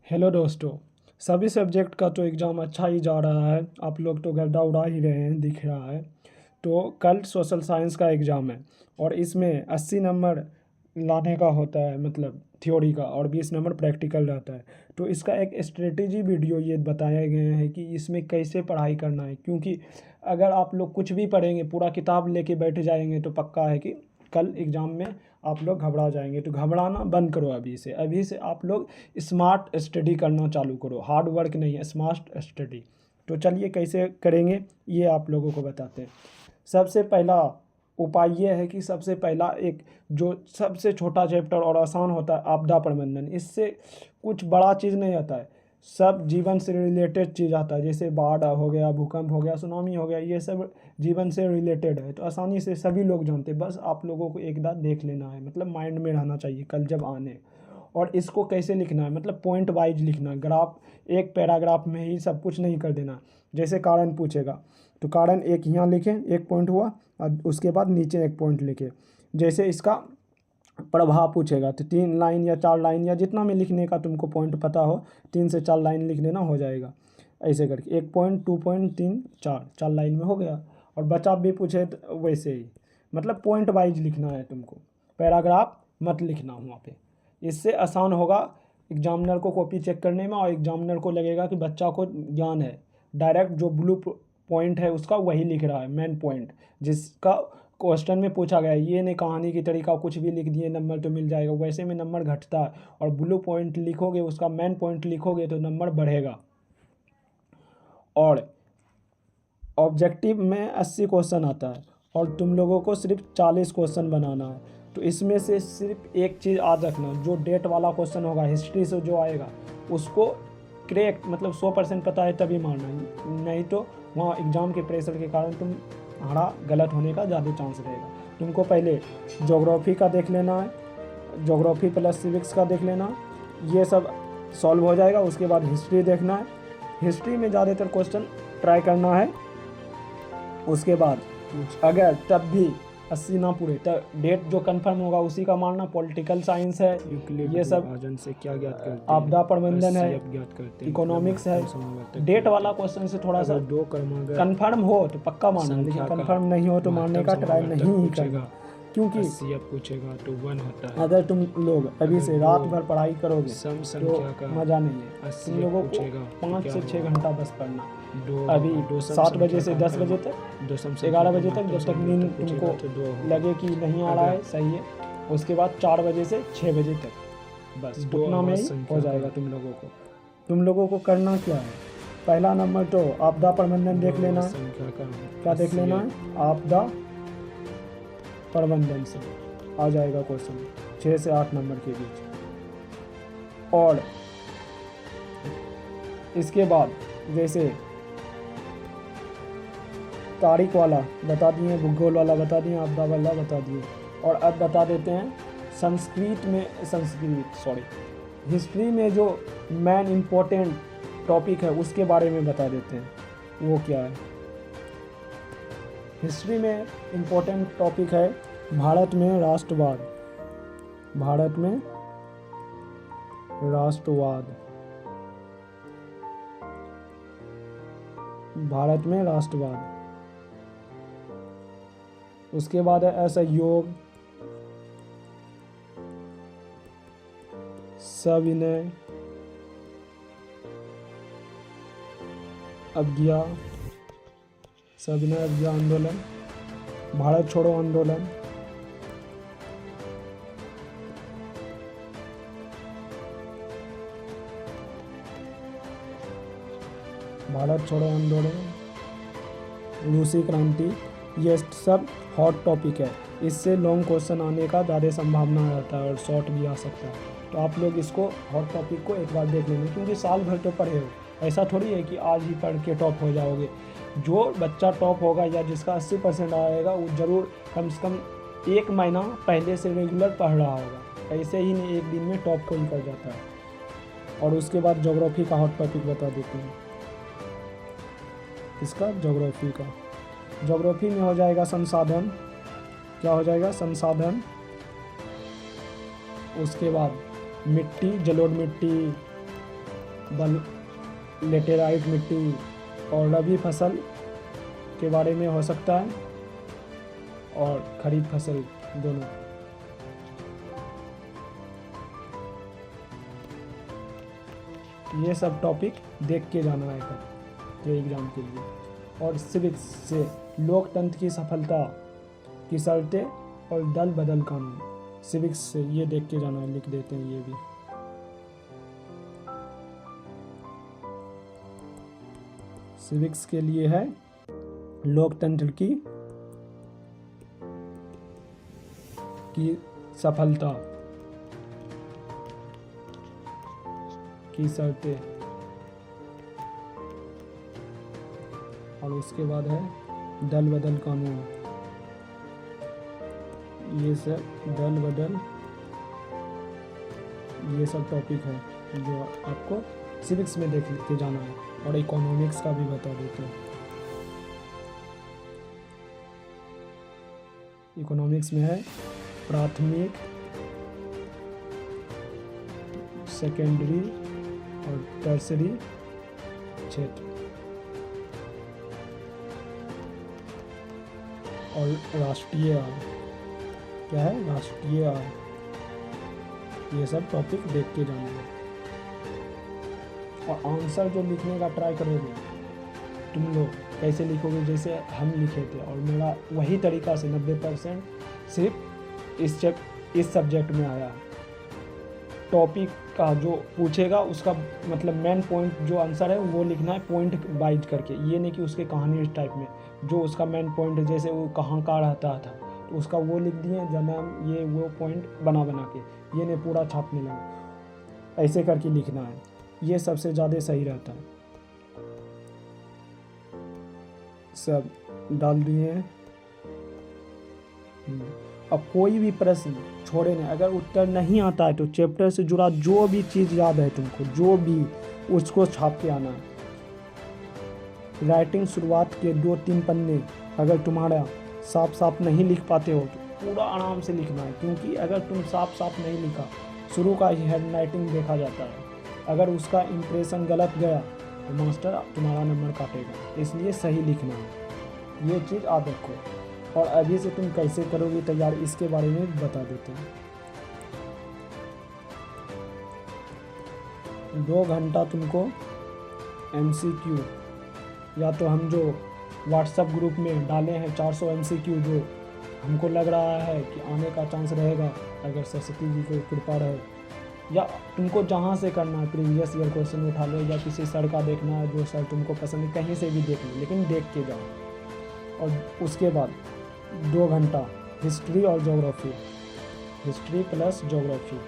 Hello दोस्तों। सभी subject का तो एग्ज़ाम अच्छा ही जा रहा है। आप लोग तो गर्दा उड़ा ही रहे हैं, दिख रहा है। तो कल सोशल साइंस का एग्ज़ाम है और इसमें 80 नंबर लाने का होता है, मतलब थ्योरी का, और 20 नंबर प्रैक्टिकल रहता है। तो इसका एक स्ट्रेटेजी वीडियो ये बताए गए हैं कि इसमें कैसे पढ़ाई करना है, क्योंकि अगर आप लोग कुछ भी पढ़ेंगे, पूरा किताब लेके बैठ जाएंगे, तो पक्का है कि कल एग्ज़ाम में आप लोग घबरा जाएंगे। तो घबराना बंद करो। अभी से आप लोग स्मार्ट स्टडी करना चालू करो। हार्ड वर्क नहीं है, स्मार्ट स्टडी। तो चलिए कैसे करेंगे ये आप लोगों को बताते हैं। सबसे पहला उपाय ये है कि सबसे पहला एक जो सबसे छोटा चैप्टर और आसान होता है, आपदा प्रबंधन। इससे कुछ बड़ा चीज़ नहीं आता है, सब जीवन से रिलेटेड चीज़ आता है। जैसे बाढ़ हो गया, भूकंप हो गया, सुनामी हो गया, ये सब जीवन से रिलेटेड है, तो आसानी से सभी लोग जानते हैं। बस आप लोगों को एक बार देख लेना है, मतलब माइंड में रहना चाहिए कल जब आने। और इसको कैसे लिखना है, मतलब पॉइंट वाइज लिखना है। ग्राफ एक पैराग्राफ में ही सब कुछ नहीं कर देना। जैसे कारण पूछेगा तो कारण एक यहाँ लिखें, एक पॉइंट हुआ, और उसके बाद नीचे एक पॉइंट लिखे। जैसे इसका प्रभाव पूछेगा तो 3 लाइन या 4 लाइन या जितना में लिखने का तुमको पॉइंट पता हो, 3 से 4 लाइन लिख लेना, हो जाएगा। ऐसे करके 1 पॉइंट, 2 पॉइंट, 3, 4 लाइन में हो गया। और बचा भी पूछे तो वैसे ही, मतलब पॉइंट वाइज लिखना है तुमको, पैराग्राफ मत लिखना वहाँ पे। इससे आसान होगा एग्जामिनर को कॉपी चेक करने में, और एग्जामिनर को लगेगा कि बच्चा को ज्ञान है। डायरेक्ट जो ब्लू पॉइंट है उसका वही लिख रहा है, मेन पॉइंट जिसका क्वेश्चन में पूछा गया है। ये नहीं कहानी की तरीका कुछ भी लिख दिए नंबर तो मिल जाएगा, वैसे में नंबर घटता है। और ब्लू पॉइंट लिखोगे, उसका मेन पॉइंट लिखोगे तो नंबर बढ़ेगा। और ऑब्जेक्टिव में 80 क्वेश्चन आता है और तुम लोगों को सिर्फ 40 क्वेश्चन बनाना है। तो इसमें से सिर्फ एक चीज़ याद रखना, जो डेट वाला क्वेश्चन होगा, हिस्ट्री से जो आएगा, उसको करेक्ट, मतलब 100% पता है तभी मारना, नहीं तो वहाँ एग्ज़ाम के प्रेशर के कारण तुम्हारा गलत होने का ज़्यादा चांस रहेगा। तुमको पहले ज्योग्राफी का देख लेना है, ज्योग्राफी प्लस सिविक्स का देख लेना, ये सब सॉल्व हो जाएगा। उसके बाद हिस्ट्री देखना है, हिस्ट्री में ज़्यादातर क्वेश्चन ट्राई करना है। उसके बाद अगर तब भी 80 ना पूरे तो डेट जो कंफर्म होगा उसी का मारना। पॉलिटिकल साइंस है, ये सब विभाजन से क्या ज्ञात करते हैं? आपदा प्रबंधन है, ज्ञात करते हैं। इकोनॉमिक्स है। डेट वाला क्वेश्चन से थोड़ा सा दो क्रमांक कंफर्म हो तो पक्का मारना, लेकिन कंफर्म नहीं हो तो मारने का ट्राई नहीं ही करना, क्योंकि पूछेगा तो 1 होता है। अगर तुम लोग अभी से रात भर पढ़ाई करोगे सम तो संख्या का मज़ा नहीं है। तुम लोगों को 5 से 6 घंटा बस पढ़ना। अभी 7 बजे से 10 बजे तक, 11 बजे तक, जब तक नींद तुमको लगे कि नहीं आ रहा है, सही है। उसके बाद 4 बजे से 6 बजे तक, बस उतना में ही हो जाएगा तुम लोगों को। तुम लोगों को करना क्या है, पहला नंबर तो आपदा प्रबंधन देख लेना है। क्या देख लेना है? आपदा प्रबंधन से आ जाएगा क्वेश्चन 6 से 8 नंबर के बीच। और इसके बाद जैसे तारीख वाला बता दिए, भूगोल वाला बता दिए, आपदा वाला बता दिए। और अब बता देते हैं हिस्ट्री में जो मेन इम्पोर्टेंट टॉपिक है उसके बारे में बता देते हैं। वो क्या है? हिस्ट्री में इम्पोर्टेंट टॉपिक है भारत में राष्ट्रवाद। भारत में राष्ट्रवाद, भारत में राष्ट्रवाद। उसके बाद है असहयोग, सविनय अवज्ञा, सविनय अवज्ञा आंदोलन, भारत छोड़ो आंदोलन, भारत छोड़ो आंदोलन, रूसी क्रांति। ये सब हॉट टॉपिक है, इससे लॉन्ग क्वेश्चन आने का ज़्यादा संभावना रहता है और शॉर्ट भी आ सकता है। तो आप लोग इसको हॉट टॉपिक को एक बार देख लेंगे, क्योंकि साल भर तो पढ़े हो। ऐसा थोड़ी है कि आज ही पढ़ के टॉप हो जाओगे। जो बच्चा टॉप होगा या जिसका 80% आएगा, वो ज़रूर कम से कम 1 महीना पहले से रेगुलर पढ़ रहा होगा। ऐसे ही नहीं एक दिन में टॉप कोई कर जाता है। और उसके बाद ज्योग्राफी का हॉट टॉपिक बता देते हैं। इसका ज्योग्राफी में हो जाएगा संसाधन। क्या हो जाएगा? संसाधन। उसके बाद मिट्टी, जलोढ़ मिट्टी, बल लेटेराइट मिट्टी और रबी फसल के बारे में हो सकता है और खरीफ फसल दोनों। ये सब टॉपिक देख के जाना है कल के एग्ज़ाम के लिए। और सिविक्स से लोकतंत्र की सफलता की शर्तें और दल बदल कानून, सिविक्स से ये देख के जाना है, लिख देते हैं ये भी। सिविक्स के लिए है लोकतंत्र की सफलता की शर्तें, और उसके बाद है दल बदल कानून। ये सब दल बदल, ये सब टॉपिक है जो आपको सिविक्स में देख के जाना है। और इकोनॉमिक्स का भी बता देते हैं। इकोनॉमिक्स में है प्राथमिक, सेकेंडरी और टर्सरी क्षेत्र, और राष्ट्रीय आय। क्या है? राष्ट्रीय आय। ये सब टॉपिक देख के जाना है। और आंसर जो लिखने का ट्राई करोगे तुम लोग, कैसे लिखोगे जैसे हम लिखे थे, और मेरा वही तरीका से 90% सिर्फ इस सब्जेक्ट में आया। टॉपिक का जो पूछेगा उसका मतलब मेन पॉइंट जो आंसर है वो लिखना है पॉइंट वाइज करके। ये नहीं कि उसके कहानी इस टाइप में जो उसका मेन पॉइंट है, जैसे वो कहाँ का रहता था तो उसका वो लिख दिए, जन्म, ये वो पॉइंट बना के, ये नहीं पूरा छापने लगे। ऐसे करके लिखना है, ये सबसे ज़्यादा सही रहता है। सब डाल दिए हैं। अब कोई भी प्रश्न छोड़े नहीं, अगर उत्तर नहीं आता है तो चैप्टर से जुड़ा जो भी चीज़ याद है तुमको, जो भी, उसको छाप के आना है। राइटिंग शुरुआत के 2-3 पन्ने अगर तुम्हारा साफ साफ नहीं लिख पाते हो तो पूरा आराम से लिखना है, क्योंकि अगर तुम साफ नहीं लिखा, शुरू का ही हैंड राइटिंग देखा जाता है, अगर उसका इम्प्रेशन गलत गया तो मास्टर तुम्हारा नंबर काटेगा। इसलिए सही लिखना है, ये चीज़ याद रखो। और अभी से तुम कैसे करोगे तैयार, इसके बारे में बता देते हैं। 2 घंटा तुमको MCQ, या तो हम जो व्हाट्सएप ग्रुप में डाले हैं 400 MCQ, जो हमको लग रहा है कि आने का चांस रहेगा अगर सरस्वती जी को कृपा रहे, या तुमको जहाँ से करना है प्रीवियस ईयर क्वेश्चन उठा लो, या किसी सर का देखना है जो सर तुमको पसंद है, कहीं से भी देख लो, लेकिन देख के जाओ। और उसके बाद 2 घंटा हिस्ट्री और ज्योग्राफी, हिस्ट्री प्लस ज्योग्राफी,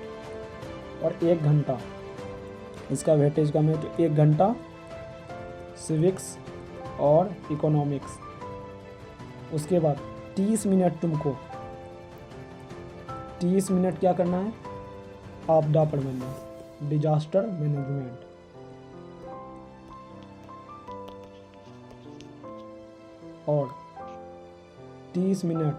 और 1 घंटा इसका वेटेज कम है तो 1 घंटा सिविक्स और इकोनॉमिक्स। उसके बाद 30 मिनट तुमको 30 मिनट क्या करना है, आपदा प्रबंधन, डिजास्टर मैनेजमेंट। और 30 मिनट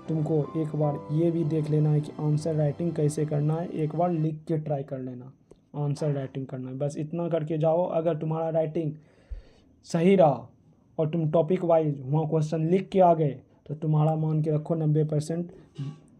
तुमको एक बार ये भी देख लेना है कि आंसर राइटिंग कैसे करना है, एक बार लिख के ट्राई कर लेना, आंसर राइटिंग करना है। बस इतना करके जाओ। अगर तुम्हारा राइटिंग सही रहा और तुम टॉपिक वाइज वहाँ क्वेश्चन लिख के आ गए तो तुम्हारा मान के रखो 90%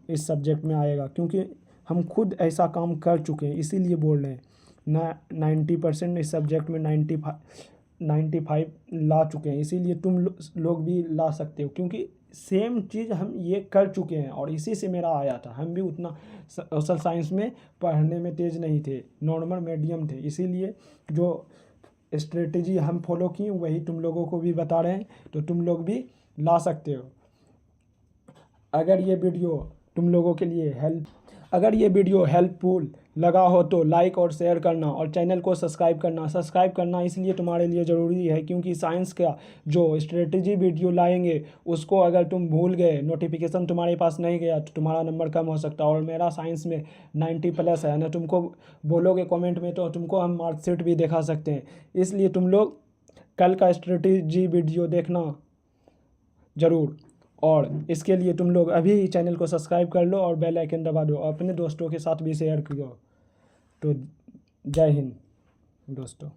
इस सब्जेक्ट में आएगा, क्योंकि हम खुद ऐसा काम कर चुके हैं, इसीलिए बोल रहे हैं ना। 90% इस सब्जेक्ट में 95 ला चुके हैं, इसीलिए तुम लोग भी ला सकते हो, क्योंकि सेम चीज़ हम ये कर चुके हैं और इसी से मेरा आया था। हम भी उतना सोशल साइंस में पढ़ने में तेज़ नहीं थे, नॉर्मल मीडियम थे, इसीलिए जो स्ट्रेटेजी हम फॉलो किए वही तुम लोगों को भी बता रहे हैं, तो तुम लोग भी ला सकते हो। अगर ये वीडियो हेल्पफुल लगा हो तो लाइक और शेयर करना, और चैनल को सब्सक्राइब करना इसलिए तुम्हारे लिए ज़रूरी है, क्योंकि साइंस का जो स्ट्रेटेजी वीडियो लाएंगे उसको अगर तुम भूल गए, नोटिफिकेशन तुम्हारे पास नहीं गया तो तुम्हारा नंबर कम हो सकता है। और मेरा साइंस में 90+ है ना, तुमको बोलोगे कमेंट में तो तुमको हम मार्कशीट भी दिखा सकते हैं। इसलिए तुम लोग कल का स्ट्रेटेजी वीडियो देखना ज़रूर, और इसके लिए तुम लोग अभी चैनल को सब्सक्राइब कर लो और बेल आइकन दबा दो, और अपने दोस्तों के साथ भी शेयर करो। तो जय हिंद। दोस्तों।